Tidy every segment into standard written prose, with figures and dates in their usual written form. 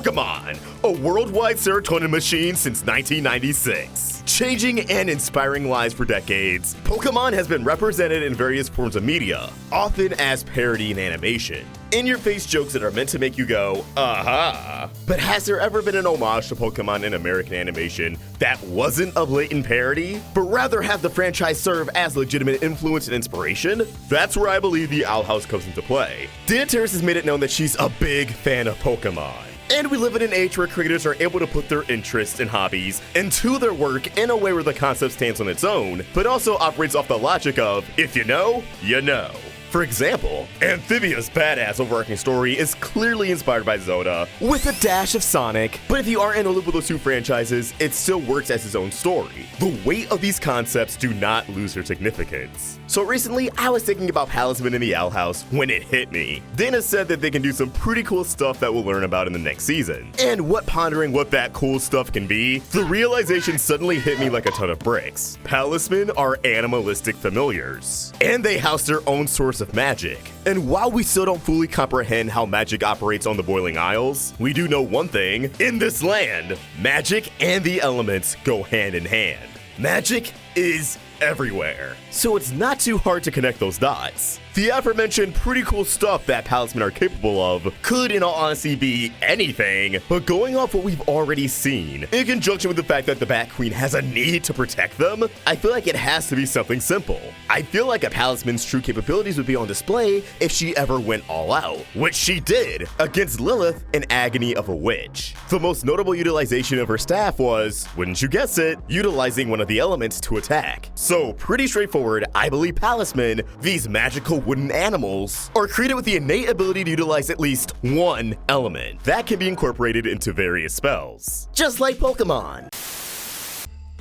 Pokemon, a worldwide serotonin machine since 1996. Changing and inspiring lives for decades, Pokemon has been represented in various forms of media, often as parody and animation. In-your-face jokes that are meant to make you go, aha. But has there ever been an homage to Pokemon in American animation that wasn't a blatant parody, but rather have the franchise serve as legitimate influence and inspiration? That's where I believe the Owl House comes into play. Dana Terrace has made it known that she's a big fan of Pokemon. And we live in an age where creators are able to put their interests and hobbies into their work in a way where the concept stands on its own, but also operates off the logic of, if you know, you know. For example, Amphibia's badass overarching story is clearly inspired by Zelda, with a dash of Sonic, but if you aren't in a loop with those two franchises, it still works as its own story. The weight of these concepts do not lose their significance. So recently, I was thinking about Palismen in the Owl House when it hit me. Dana said that they can do some pretty cool stuff that we'll learn about in the next season. And pondering what that cool stuff can be, the realization suddenly hit me like a ton of bricks. Palismen are animalistic familiars, and they house their own source of magic. And while we still don't fully comprehend how magic operates on the Boiling Isles, we do know one thing: in this land, magic and the elements go hand in hand. Magic is everywhere, so it's not too hard to connect those dots. The aforementioned pretty cool stuff that Palismen are capable of could, in all honesty, be anything, but going off what we've already seen, in conjunction with the fact that the Bat Queen has a need to protect them, I feel like it has to be something simple. I feel like a Palisman's true capabilities would be on display if she ever went all out, which she did against Lilith in Agony of a Witch. The most notable utilization of her staff was, wouldn't you guess it, utilizing one of the elements to attack. So pretty straightforward, I believe Palismen, these magical wooden animals, are created with the innate ability to utilize at least one element that can be incorporated into various spells, just like Pokemon.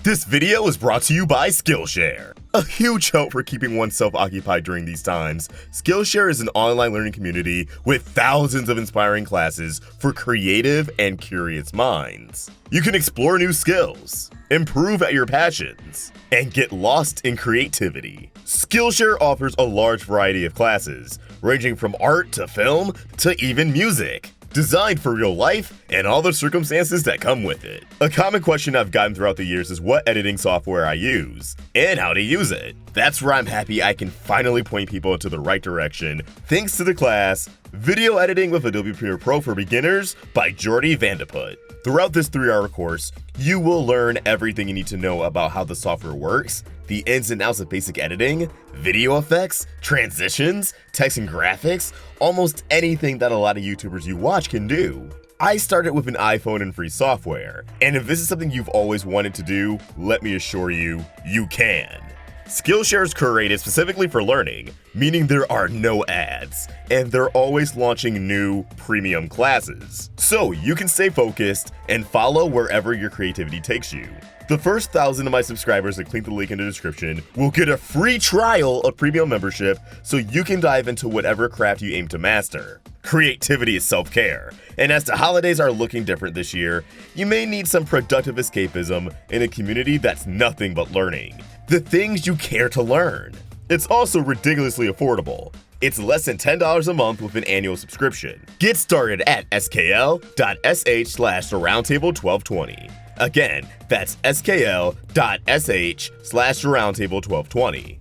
This video is brought to you by Skillshare. A huge help for keeping oneself occupied during these times, Skillshare is an online learning community with thousands of inspiring classes for creative and curious minds. You can explore new skills, improve at your passions, and get lost in creativity. Skillshare offers a large variety of classes, ranging from art to film to even music, designed for real life and all the circumstances that come with it. A common question I've gotten throughout the years is what editing software I use and how to use it. That's where I'm happy I can finally point people into the right direction thanks to the class Video Editing with Adobe Premiere Pro for Beginners by Jordy Vandeput. Throughout this 3-hour course, you will learn everything you need to know about how the software works, the ins and outs of basic editing, video effects, transitions, text and graphics, almost anything that a lot of YouTubers you watch can do. I started with an iPhone and free software, and if this is something you've always wanted to do, let me assure you, you can. Skillshare is curated specifically for learning, meaning there are no ads, and they're always launching new premium classes, so you can stay focused and follow wherever your creativity takes you. The first 1,000 of my subscribers that click the link in the description will get a free trial of premium membership so you can dive into whatever craft you aim to master. Creativity is self-care, and as the holidays are looking different this year, you may need some productive escapism in a community that's nothing but learning. The things you care to learn. It's also ridiculously affordable. It's less than $10 a month with an annual subscription. Get started at skl.sh/theroundtable1220. Again, that's skl.sh/theroundtable1220.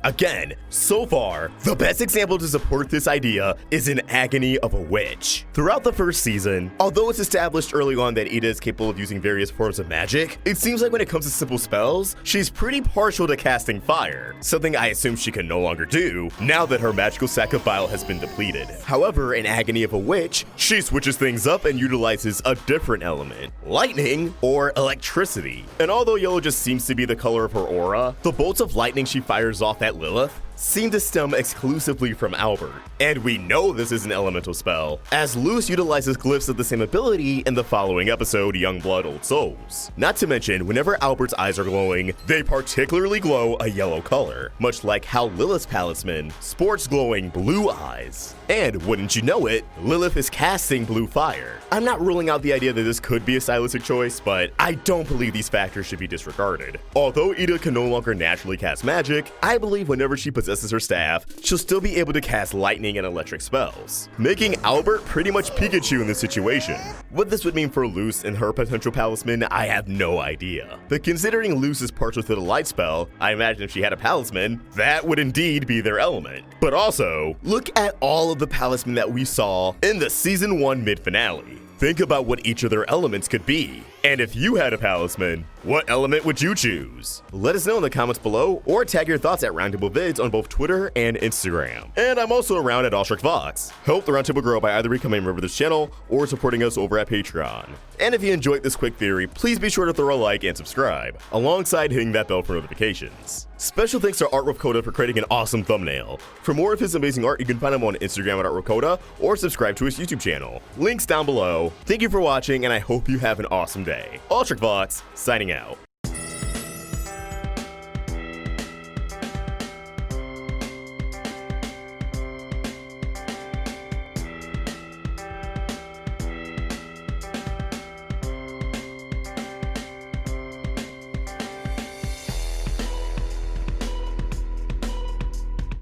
Again, so far, the best example to support this idea is in Agony of a Witch. Throughout the first season, although it's established early on that Ida is capable of using various forms of magic, it seems like when it comes to simple spells, she's pretty partial to casting fire, something I assume she can no longer do now that her magical sack of bile has been depleted. However, in Agony of a Witch, she switches things up and utilizes a different element, lightning or electricity. And although yellow just seems to be the color of her aura, the bolts of lightning she fires off at Lilith seem to stem exclusively from Albert. And we know this is an elemental spell, as Luz utilizes glyphs of the same ability in the following episode, Young Blood Old Souls. Not to mention, whenever Albert's eyes are glowing, they particularly glow a yellow color, much like how Lilith's Palisman sports glowing blue eyes. And wouldn't you know it, Lilith is casting blue fire. I'm not ruling out the idea that this could be a stylistic choice, but I don't believe these factors should be disregarded. Although Ida can no longer naturally cast magic, I believe whenever she possesses possesses her staff, she'll still be able to cast lightning and electric spells, making Albert pretty much Pikachu in this situation. What this would mean for Luce and her potential Palisman, I have no idea. But considering Luce is partial to the light spell, I imagine if she had a Palisman, that would indeed be their element. But also, look at all of the Palismen that we saw in the Season 1 mid-finale. Think about what each of their elements could be. And if you had a Palisman, what element would you choose? Let us know in the comments below, or tag your thoughts at Roundtable Vids on both Twitter and Instagram. And I'm also around at AllSharkVox. Help the Roundtable grow by either becoming a member of this channel or supporting us over at Patreon. And if you enjoyed this quick theory, please be sure to throw a like and subscribe, alongside hitting that bell for notifications. Special thanks to ARTWITHKODA for creating an awesome thumbnail. For more of his amazing art, you can find him on Instagram at ARTWITHKODA or subscribe to his YouTube channel. Links down below. Thank you for watching, and I hope you have an awesome day. AllSharkVox, signing out.